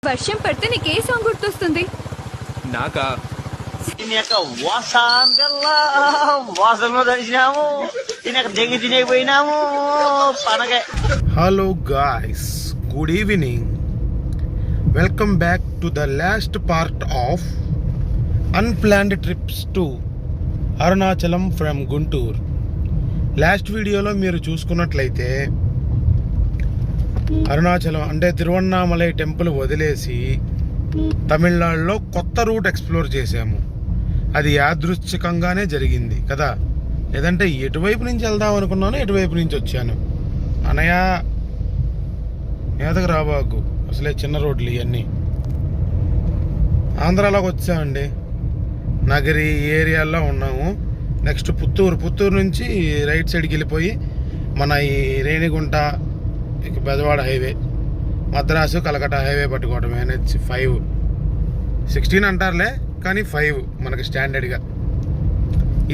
వర్షం పడితే నీకే సాంగ్ గుర్తొస్తుంది? నాకా? Hello guys, good evening. Welcome back to the last part of unplanned trips to Arunachalam from Guntur. Last వీడియోలో మీరు చూసుకున్నట్లయితే అరుణాచలం అంటే తిరువన్నామలై టెంపుల్ వదిలేసి తమిళనాడులో కొత్త రూట్ ఎక్స్ప్లోర్ చేసాము. అది యాదృచ్ఛికంగానే జరిగింది కదా, లేదంటే ఎటువైపు నుంచి వెళ్దాం అనుకున్నాను, ఎటువైపు నుంచి వచ్చాను. అనయా మీదకు రాబాకు, అసలే చిన్న రోడ్లు ఇవన్నీ. ఆంధ్రాలోకి వచ్చామండి, నగరి ఏరియాల్లో ఉన్నాము. నెక్స్ట్ పుత్తూరు నుంచి రైట్ సైడ్కి వెళ్ళిపోయి మన ఈ రేణిగుంట, ఇక బెజవాడ హైవే, మద్రాసు కలకట్ట హైవే పట్టుకోవడం. NH 5 16 అంటారులే, కానీ 5 మనకి స్టాండర్డ్గా.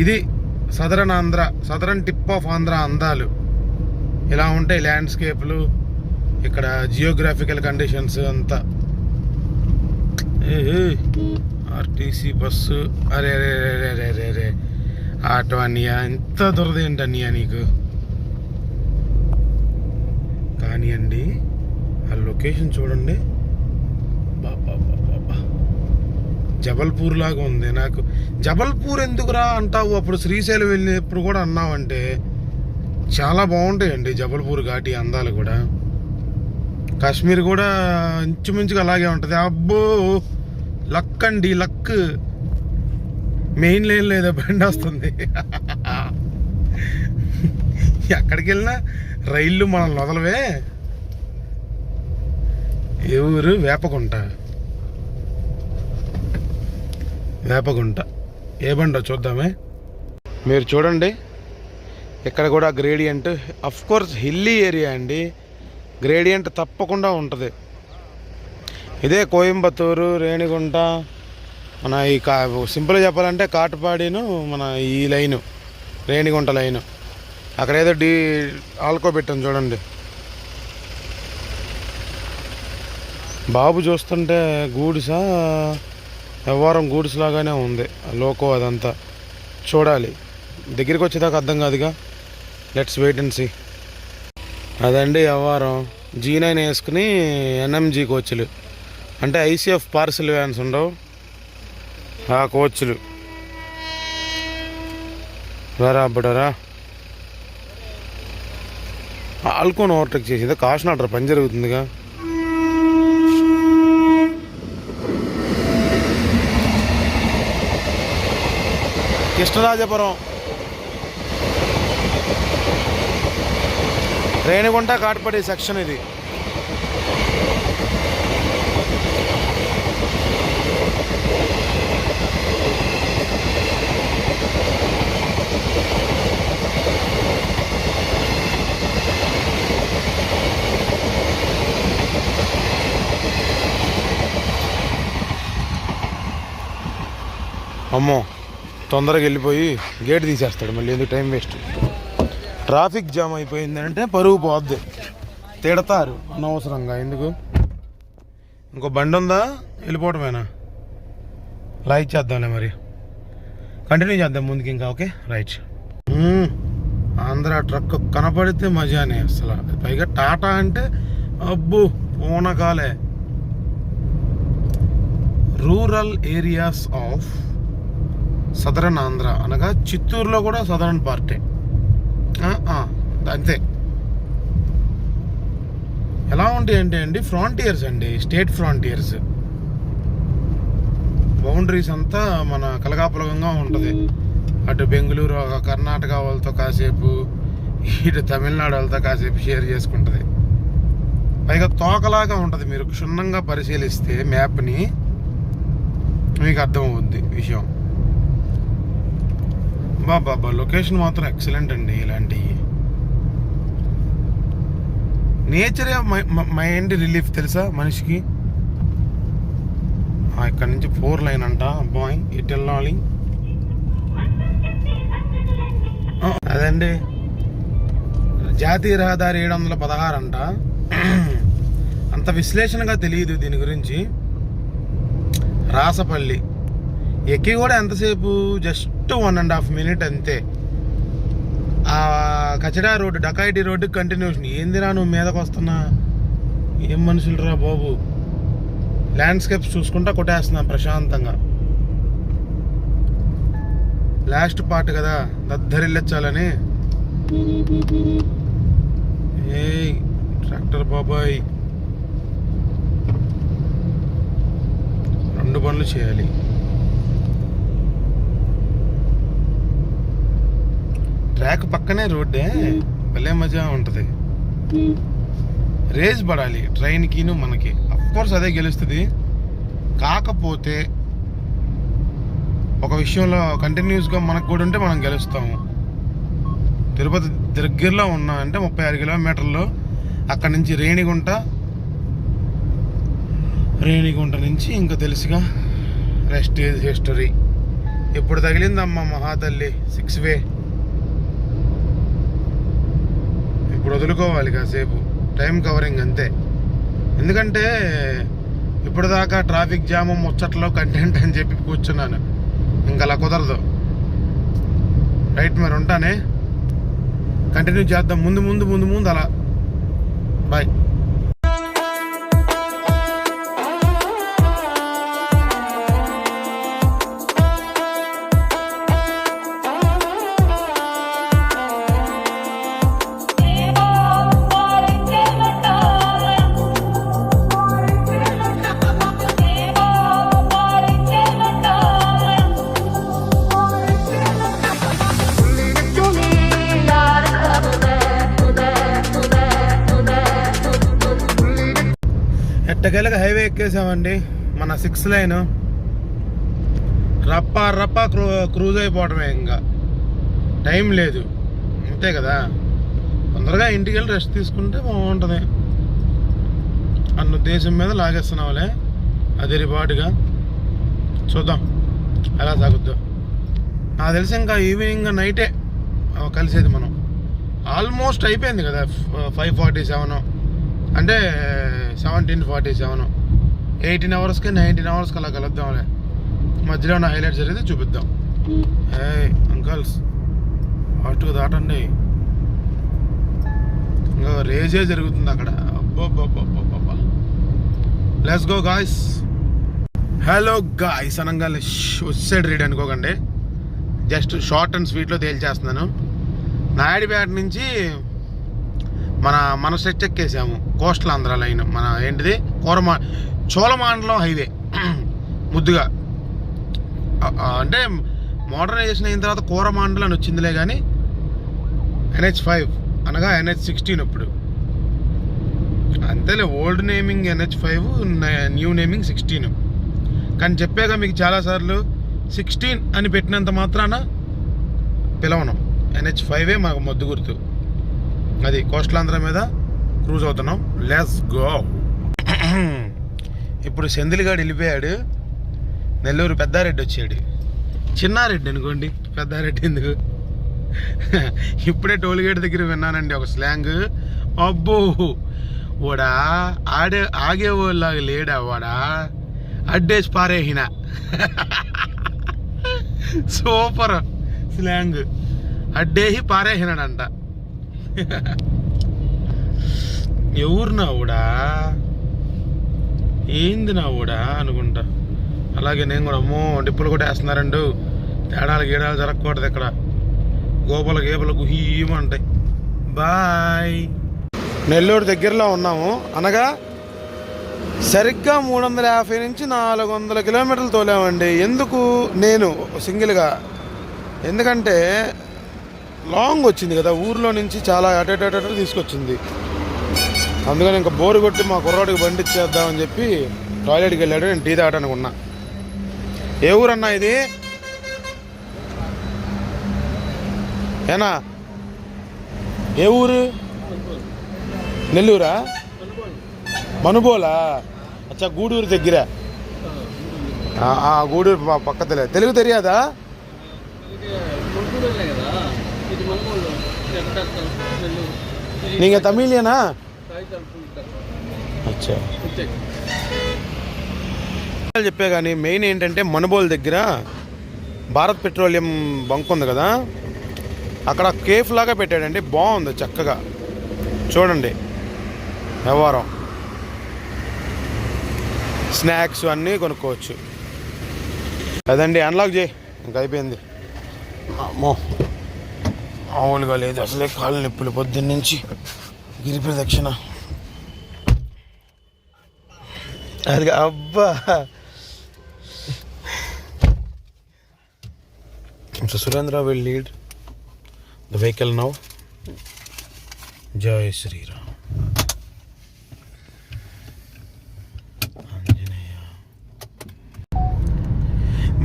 ఇది సదరన్ టిప్ ఆఫ్ ఆంధ్ర అందాలు. ఇలా ఉంటాయి ల్యాండ్స్కేప్లు, ఇక్కడ జియోగ్రాఫికల్ కండిషన్స్ అంతా. ఆర్టీసీ బస్సు, అరే రే రే రే రే రే ఆటో అన్నయ్య, ఎంత దొరదేంటి అన్నయ్య నీకు. కానీ అండి ఆ లొకేషన్ చూడండి, బాబా జబల్పూర్ లాగా ఉంది. నాకు జబల్పూర్ ఎందుకురా అంటావు, అప్పుడు శ్రీశైలం వెళ్ళినప్పుడు కూడా అన్నావంటే చాలా బాగుంటాయండి జబల్పూర్ ఘాటి అందాలు కూడా. కాశ్మీర్ కూడా ఇంచుమించుగా అలాగే ఉంటుంది. అబ్బో లక్ అండి, లక్. మెయిన్ లైన్ లేదా బండి వస్తుంది. ఎక్కడికి వెళ్ళినా రైళ్ళు మనం వదలవే. ఏ ఊరు? వేపగుంట. ఏ బండో చూద్దామే. మీరు చూడండి, ఇక్కడ కూడా gradient. Of course hilly area అండి, గ్రేడియంట్ తప్పకుండా ఉంటుంది. ఇదే కోయంబత్తూరు, రేణిగుంట, మన ఈ సింపుల్గా చెప్పాలంటే కాటుపాడిను మన ఈ లైను, రేణిగుంట లైను. అక్కడ ఏదో ఆల్కో పెట్టాను చూడండి. బాబు చూస్తుంటే గూడ్సా వ్యవహారం గూడ్స్ లాగానే ఉంది లోకో. అదంతా చూడాలి, దగ్గరికి వచ్చేదాకా అర్థం కాదుగా. Let's wait and see. అదండి వ్యవహారం. G9 వేసుకుని NMG కోచ్లు, అంటే ICF పార్సల్ వ్యాన్స్ ఉండవు, ఆ కోచ్లు. బరాబడరా ఆల్కోని ఓవర్టేక్ చేసింది. కాషన్ ఆర్డర్ పని జరుగుతుందిగా. కృష్ణరాజపురం, రేణిగుంట కాటుపడి సెక్షన్ ఇది. అమ్మో, తొందరగా వెళ్ళిపోయి గేట్ తీసేస్తాడు మళ్ళీ, ఎందుకు టైం వేస్ట్. ట్రాఫిక్ జామ్ అయిపోయిందంటే పరుగు పోద్ది, తిడతారు అనవసరంగా. ఎందుకు? ఇంకో బండి ఉందా, వెళ్ళిపోవటమేనా? లైక్ చేద్దాంలే మరి, కంటిన్యూ చేద్దాం ముందుకి ఇంకా. Okay right. ఆంధ్ర ట్రక్ కనపడితే మజానే అసలు. పైగా టాటా అంటే అబ్బో పూనకాలే. Rural areas of southern Andhra అనగా చిత్తూరులో కూడా సదరన్ పార్టే. అంతే. ఎలా ఉంటాయి అంటే అండి, ఫ్రాంటియర్స్ అండి, స్టేట్ ఫ్రాంటియర్స్. బౌండరీస్ అంతా మన కలగాపులగంగా ఉంటుంది. అటు బెంగళూరు కర్ణాటక వాళ్ళతో కాసేపు, ఇటు తమిళనాడు వాళ్ళతో కాసేపు షేర్ చేసుకుంటుంది. పైగా తోకలాగా ఉంటుంది. మీరు క్షుణ్ణంగా పరిశీలిస్తే మ్యాప్ని మీకు అర్థమవుద్ది విషయం. బాబా లొకేషన్ మాత్రం ఎక్సలెంట్ అండి. ఇలాంటివి నేచరే మైండ్ రిలీఫ్ తెలుసా మనిషికి. ఇక్కడ నుంచి 4 లైన్ అంట. అబ్బాయి ఇటు వెళ్ళాలి. అదండి జాతీయ రహదారి 716 అంట. అంత విశ్లేషణగా తెలియదు దీని గురించి. రాసపల్లి ఎక్కి కూడా ఎంతసేపు, జస్ట్ 1.5 minute అంతే. ఆ కచడా రోడ్డు, డకాయిటీ రోడ్డు కంటిన్యూషన్. ఏందిరా నువ్వు మీదకి వస్తున్నా, ఏం మనుషులు రా బాబు. ల్యాండ్స్కేప్స్ చూసుకుంటా కొట్టేస్తున్నా ప్రశాంతంగా. లాస్ట్ పార్ట్ కదా, దద్దరిల్లొచ్చాలని. ఏ ట్రాక్టర్ బాబాయ్ 2 పనులు చేయాలి. ట్రాక్ పక్కనే రోడ్డే, భలే మజా ఉంటుంది. రేస్ పడాలి ట్రైన్కిను మనకి. అఫ్కోర్స్ అదే గెలుస్తుంది. కాకపోతే ఒక విషయంలో కంటిన్యూస్గా మనకు కూడా ఉంటే మనం గెలుస్తాము. తిరుపతి దగ్గరలో ఉన్నా అంటే 36 కిలోమీటర్లు. అక్కడి నుంచి రేణిగుంట నుంచి ఇంకా తెలుసుగా రెస్ట్ ఈజ్ హిస్టరీ. ఇప్పుడు తగిలిందమ్మా మహాతల్లి 6 వే. ఇప్పుడు వదులుకోవాలి కాసేపు, టైం కవరింగ్ అంతే. ఎందుకంటే ఇప్పుడు దాకా ట్రాఫిక్ జామ్ ముచ్చట్లో కంటెంట్ అని చెప్పి కూర్చున్నాను. ఇంకా అలా కుదరదు. రైట్ మరి, ఉంటానే. కంటిన్యూ చేద్దాం ముందు అలా. బాయ్. ఎట్టకేలకు హైవే ఎక్కేసామండి. మన 6 లైన్ రప్ప క్రూజ్ అయిపోవటమే. ఇంకా టైం లేదు, అంతే కదా. తొందరగా ఇంటికి వెళ్ళి రెస్ట్ తీసుకుంటే బాగుంటుంది అన్న ఉద్దేశం మీద లాగేస్తున్నావులే. అది రిపాటుగా చూద్దాం ఎలా సాగుద్దాం. నాకు తెలిసి ఇంకా ఈవినింగ్ నైటే కలిసేది మనం. ఆల్మోస్ట్ అయిపోయింది కదా 5:47, అంటే 17:47. 18 అవర్స్కి 19 అవర్స్కి అలా కలుద్దాంలే. మధ్యలో ఉన్న హైలైట్స్ జరిగితే చూపిద్దాం. అంకల్స్ ఫాస్ట్గా దాటండి, ఇంకా రేజే జరుగుతుంది అక్కడ. అబ్బోబ్బా. Let's go guys. Hello guys అనగానే సైడ్ రీడ్ అనుకోకండి, జస్ట్ షార్ట్ అండ్ స్వీట్లో తేల్చేస్తున్నాను. నాయుడుపేట నుంచి మన స్ట్రెచ్ ఎక్కేసాము. కోస్టల్ ఆంధ్ర లైన్, మన ఏంటిది చోళమాండలం హైవే. ముద్దుగా అంటే మోడర్నైజేషన్ అయిన తర్వాత కోరమాండలం అని వచ్చిందిలే, కానీ NH5 అనగా NH16 ఇప్పుడు అంతేలే. Old naming NH5, new naming 16. కానీ చెప్పాక మీకు చాలాసార్లు 16 అని పెట్టినంత మాత్రాన పిలవను. NH5 మాకు మొద్దు గుర్తు. అది కోస్టల్ ఆంధ్ర మీద క్రూజ్ అవుతున్నాం. Let's go. ఇప్పుడు సెందిలిగాడు వెళ్ళిపోయాడు. నెల్లూరు పెద్దారెడ్డి వచ్చాడు. చిన్నారెడ్డి అనుకోండి, పెద్దారెడ్డి ఎందుకు. ఇప్పుడే టోల్గేట్ దగ్గర విన్నానండి ఒక స్లాంగ్. అబ్బో వాడా ఆగేవాళ్ళలాగా లేడా, వాడా అడ్డేసి పారేహిన. Super slang. అడ్డేసి పారేహినాడంట. ఎవరు నావుడా, ఏంది నావుడా అనుకుంటా. అలాగే నేను కూడా అమ్మో డిప్పులు కూడా వేస్తున్నారండు. తేడాలు గీడాలు జరగకూడదు ఇక్కడ. గోపల గేపల గుహీమంటాయి. బాయ్. నెల్లూరు దగ్గరలో ఉన్నాము, అనగా సరిగ్గా 350 నుంచి 400 కిలోమీటర్లు తోలామండి. ఎందుకు నేను సింగిల్గా, ఎందుకంటే లాంగ్ వచ్చింది కదా, ఊర్లో నుంచి చాలా అటు తీసుకొచ్చింది. అందుకని ఇంకా బోరు కొట్టి మా కుర్రాడికి బండి ఇచ్చేద్దామని చెప్పి టాయిలెట్కి వెళ్ళాడు. నేను టీ తాగడానికి ఉన్నా. ఏ ఊరన్నా ఇది? ఏనా ఏ ఊరు? నెల్లూరా? మనుబోలా? అచ్చా, గూడూరు దగ్గర. గూడూరు పక్కతలే. తెలుగు తెలియదా? நீங்க தமிழியனா? అచ్చా చెప్పే కానీ మెయిన్ ఏంటంటే మనుబోల్ దగ్గర భారత్ పెట్రోలియం బంక్ ఉంది కదా, అక్కడ కేఫ్ లాగా పెట్టాడండి. బాగుంది చక్కగా, చూడండి వ్యవహారం, స్నాక్స్ అన్నీ కొనుక్కోవచ్చు. అదండి అన్లాక్ చేయి, ఇంకా అయిపోయింది. అమ్మో మామూలుగా లేదు అసలే, కాళ్ళు నొప్పులు పొద్దున్నుంచి గిరి ప్రదక్షిణ. అది అబ్బా so Surendra will lead the vehicle now. జై Shriram.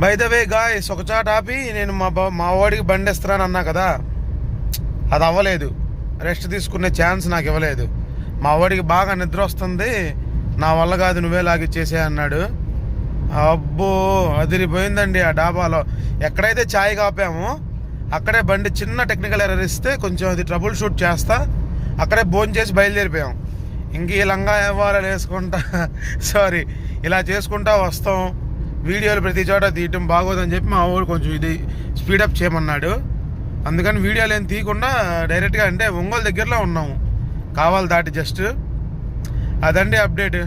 By the way guys, ఒక చాట ఆపి నేను మా వాడికి బండి ఇస్తానని అన్నా కదా, అది అవ్వలేదు. రెస్ట్ తీసుకునే ఛాన్స్ నాకు ఇవ్వలేదు. మా వాడికి బాగా నిద్ర వస్తుంది, నా వల్ల కాదు నువ్వే లాగిచ్చేసే అన్నాడు. అబ్బో అదిరిపోయిందండి ఆ డాబాలో. ఎక్కడైతే ఛాయ్ కాపామో అక్కడే బండి చిన్న టెక్నికల్ ఎర్రర్ ఇస్తే కొంచెం అది ట్రబుల్ షూట్ చేస్తా, అక్కడే భోజనం చేసి బయలుదేరిపోయాం. ఇంక ఈ లంగా వ్యవహారాలు వేసుకుంటా సారీ ఇలా చేసుకుంటా వస్తాం. వీడియోలు ప్రతి చోట తీయటం బాగోదని చెప్పి మా ఊరు కొంచెం ఇది స్పీడప్ చేయమన్నాడు. అందుకని వీడియోలు ఏం తీయకుండా డైరెక్ట్గా, అంటే ఒంగోలు దగ్గరలో ఉన్నాము, కావాలి దాటి జస్ట్. అదండి అప్డేట్.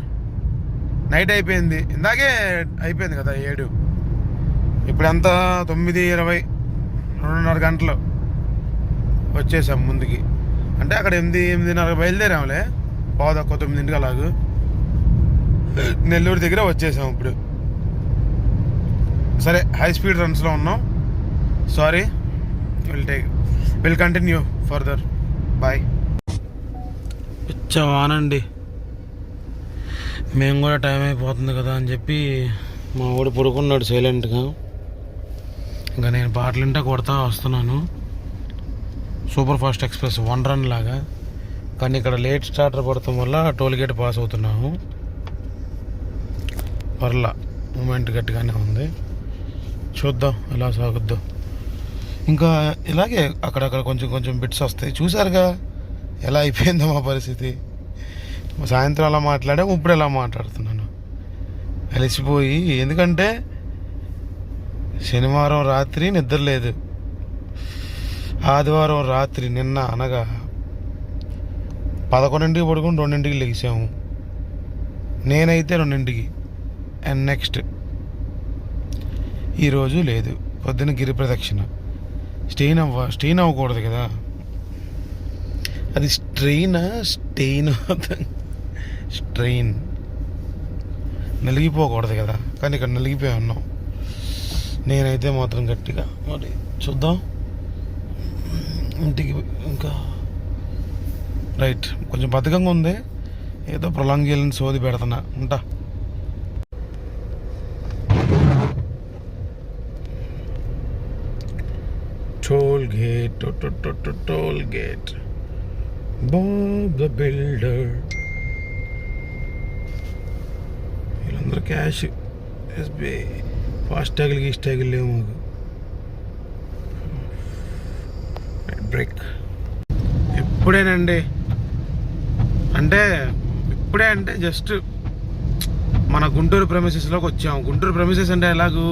నైట్ అయిపోయింది, ఇందాకే అయిపోయింది కదా 7, ఇప్పుడు ఎంత 9:20, 2:30 గంటలు వచ్చేసాం ముందుకి. అంటే అక్కడ 8:30 బయలుదేరాములే, 8:15 అలాగూ నెల్లూరు దగ్గర వచ్చేసాం ఇప్పుడు. సరే హై స్పీడ్ రన్స్లో ఉన్నాం, sorry. Will continue further. Bye. వానండి, మేము కూడా టైం అయిపోతుంది కదా అని చెప్పి మా వాడు పడుకున్నాడు సైలెంట్గా. ఇంకా నేను పాటలింటా కొడతా వస్తున్నాను. సూపర్ ఫాస్ట్ ఎక్స్ప్రెస్ 1 రన్ లాగా, కానీ ఇక్కడ లేట్ స్టార్టర్ పడటం వల్ల టోల్ గేట్ పాస్ అవుతున్నాము. పర్లా మూమెంట్ గట్టిగానే ఉంది, చూద్దాం ఎలా సాగుద్దాం. ఇంకా ఇలాగే అక్కడక్కడ కొంచెం కొంచెం బిట్స్ వస్తాయి. చూసారుగా ఎలా అయిపోయిందో మా పరిస్థితి. సాయంత్రం అలా మాట్లాడాము, ఇప్పుడు ఎలా మాట్లాడుతున్నాను అలసిపోయి. ఎందుకంటే శనివారం రాత్రి నిద్ర లేదు, ఆదివారం రాత్రి నిన్న అనగా 11ంటికి పడుకుని 2ంటికి లెగిసాము. నేనైతే 2ంటికి. అండ్ నెక్స్ట్ ఈరోజు లేదు, పొద్దున్న గిరి ప్రదక్షిణ. స్టెయిన్ అవ్వకూడదు కదా, అది స్ట్రెయిన్ నలిగిపోకూడదు కదా, కానీ ఇక్కడ నలిగిపోయి ఉన్నాం. నేనైతే మాత్రం గట్టిగా. మరి చూద్దాం ఇంటికి. ఇంకా రైట్, కొంచెం బద్ధకంగా ఉంది, ఏదో ప్రొలాంగ్ చేయాలని సోది పెడుతున్నా. ఉంటా. Toll gate Bob the builder. వీళ్ళందరూ క్యాష్, ఎస్బీఐ. ఫాస్టాగ్లకి ఈస్టాగ్లు లేవు మాకు. బ్రేక్ ఇప్పుడేనండి, అంటే జస్ట్ మన గుంటూరు ప్రెమిసెస్లోకి వచ్చాము. గుంటూరు ప్రెమిసెస్ అంటే ఎలాగూ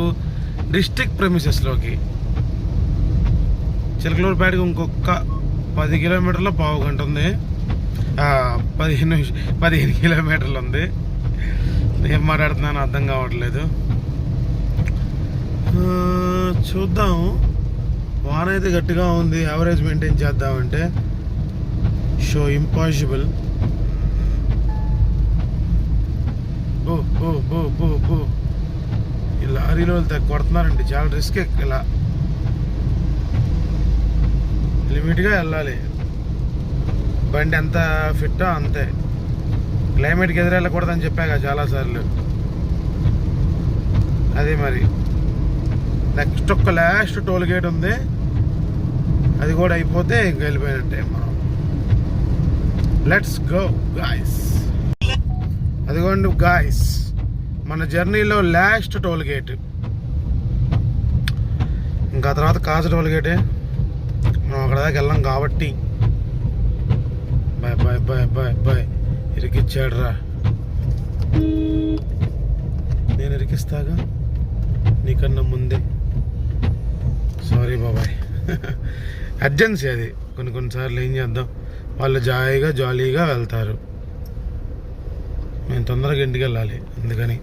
డిస్ట్రిక్ట్ ప్రెమిసెస్లోకి. చిలకలూరుపేటకి ఇంకొక 10 కిలోమీటర్లో పావు గంట ఉంది, 15 కిలోమీటర్లు ఉంది. ఏం మాట్లాడుతున్నాను అర్థం కావట్లేదు. చూద్దాం. వాన అయితే గట్టిగా ఉంది, యావరేజ్ మెయింటైన్ చేద్దామంటే షో ఇంపాసిబుల్. ఈ లారీలో కొడుతున్నారండి, చాలా రిస్క్. ఇలా లిమిట్గా వెళ్ళాలి, బండి ఎంత ఫిట్టో అంతే. క్లైమేట్కి ఎదురు వెళ్ళకూడదని చెప్పాక చాలాసార్లు. అదే మరి నెక్స్ట్ లాస్ట్ టోల్ గేట్ ఉంది, అది కూడా అయిపోతే ఇంక వెళ్ళిపోయినట్టే మనం. Let's go guys. అదిగోండి గాయ్స్, మన జర్నీలో లాస్ట్ టోల్ గేట్. ఇంకా తర్వాత కాజ టోల్ గేటే. మనం అక్కడ దాకా వెళ్ళాం కాబట్టి. Bye bye bye bye bye. ఇరికిచ్చాడు రా. నేను ఇరికిస్తాగా నీకన్నా ముందే. సారీ బాబాయ్. అర్జెన్సీ అది. కొన్నిసార్లు ఏం చేద్దాం, వాళ్ళు జాలీగా వెళ్తారు, మేము తొందరగా ఇంటికి వెళ్ళాలి. అందుకని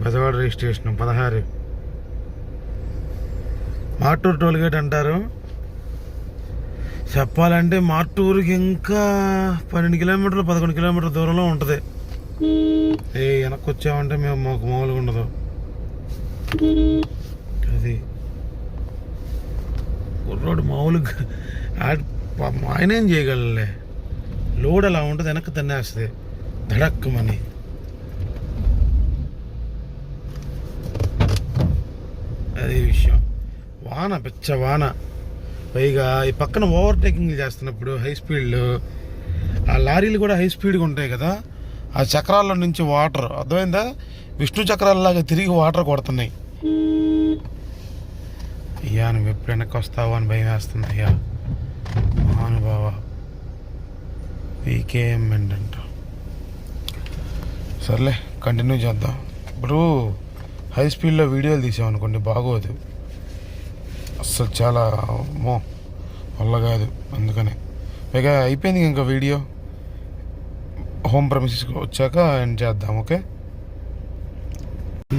బెజవాడ రిజిస్ట్రేషన్ 16 మార్టూరు టోల్గేట్ అంటారు. చెప్పాలంటే మార్టూరుకి ఇంకా 12 కిలోమీటర్లు 11 కిలోమీటర్ల దూరంలో ఉంటుంది. వెనక్కి వచ్చామంటే మేము మాకు మామూలుగా ఉండదు. అది రోడ్డు మామూలుగా ఆయన ఏం చేయగలలే, లోడ్ అలా ఉంటుంది, వెనక్కి తన్నేస్తుంది ధడక్కుమని. అదే విషయం. వాన పిచ్చ వాన, పైగా ఈ పక్కన ఓవర్టేకింగ్ చేస్తున్నప్పుడు హై స్పీడ్లో ఆ లారీలు కూడా హై స్పీడ్గా ఉంటాయి కదా, ఆ చక్రాల నుంచి వాటర్, అర్థమైందా, విష్ణు చక్రాలలాగా తిరిగి వాటర్ కొడుతున్నాయి. అయ్యా నువ్వు ఎప్పుడు వెనక్కి వస్తావు అని భయం వేస్తుంది. అయ్యా మహానుభావ, పీకేఎం అంట. సర్లే కంటిన్యూ చేద్దాం. ఇప్పుడు హై స్పీడ్లో వీడియోలు తీసామనుకోండి బాగోదు అస్సలు, చాలా వల్ల కాదు. అందుకనే పైగా అయిపోయింది ఇంకా వీడియో. హోమ్ ప్రమిసెస్కి వచ్చాక ఎండ్ చేద్దాం. ఓకే.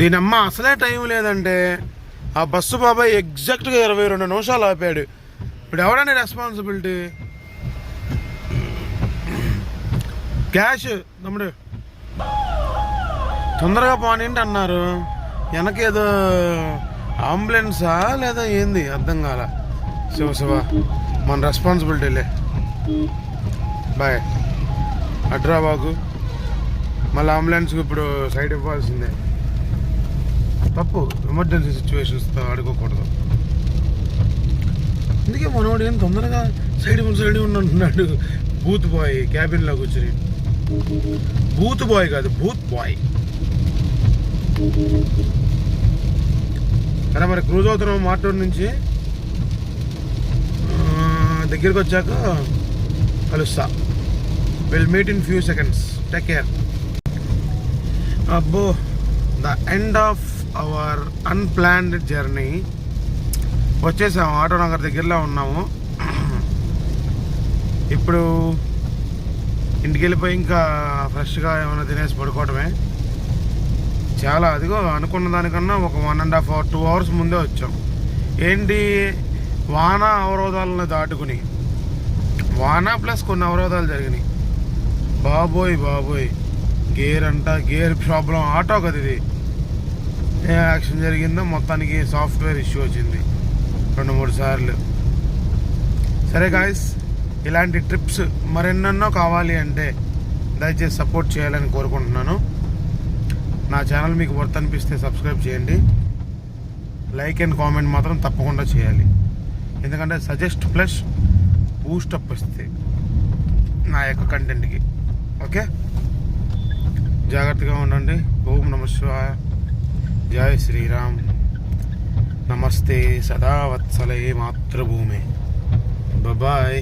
దీనమ్మ అసలే టైం లేదంటే ఆ బస్సు బాబాయ్ ఎగ్జాక్ట్గా 22 నిమిషాలు ఆపాడు. ఇప్పుడు ఎవడని రెస్పాన్సిబిలిటీ? క్యాష్ తమ్ముడు తొందరగా పోనేంటి అన్నారు. వెనకేదో అంబులెన్సా లేదా ఏంది అర్థం కాల. శివ మన రెస్పాన్సిబిలిటీలే. బాయ్ అడ్రా బాగు. మళ్ళీ అంబులెన్స్కి ఇప్పుడు సైడ్ ఇవ్వాల్సిందే. తప్పు, ఎమర్జెన్సీ సిచ్యువేషన్స్తో ఆడుకోకూడదు. అందుకే మనోడు ఏం తొందరగా సైడ్ ఉంటున్నాడు. బూత్ బాయ్ క్యాబిన్లో కూర్చుని. బూత్ బాయ్ కాదు, బూత్ బాయ్. సరే మరి క్రూజ్ అవుతున్నాం మార్టూరు నుంచి. దగ్గరికి వచ్చాక కలుస్తా. Will meet in few seconds. Take care. అబ్బో, the end of our unplanned journey. వచ్చేసాము, ఆటోనగర్ దగ్గరలో ఉన్నాము. ఇప్పుడు ఇంటికి వెళ్ళిపోయి ఇంకా ఫ్రెష్గా ఏమైనా తినేసి పడుకోవడమే. చాలా అదిగో అనుకున్న దానికన్నా ఒక 1.5 hours 2 hours ముందే వచ్చాం. ఏంటి, వాన అవరోధాలను దాటుకుని, వాన ప్లస్ కొన్ని అవరోధాలు జరిగినాయి. బాబోయ్ గేర్ ప్రాబ్లం. ఆటో కదా ఇది, ఏ యాక్షన్ జరిగిందో మొత్తానికి సాఫ్ట్వేర్ ఇష్యూ వచ్చింది 2-3 సార్లు. సరే గాయస్, ఇలాంటి ట్రిప్స్ మరెన్నెన్నో కావాలి అంటే దయచేసి సపోర్ట్ చేయాలని కోరుకుంటున్నాను. నా ఛానల్ మీకు వర్త్ అనిపిస్తే సబ్స్క్రైబ్ చేయండి. లైక్ అండ్ కామెంట్ మాత్రం తప్పకుండా చేయాలి, ఎందుకంటే సజెస్ట్ ప్లస్ బూస్టప్ వస్తుంది నా యొక్క కంటెంట్కి. ఓకే, జాగ్రత్తగా ఉండండి. ఓం నమః శివాయ. జై శ్రీరామ్. నమస్తే సదా వత్సలే మాతృభూమే. బాయ్.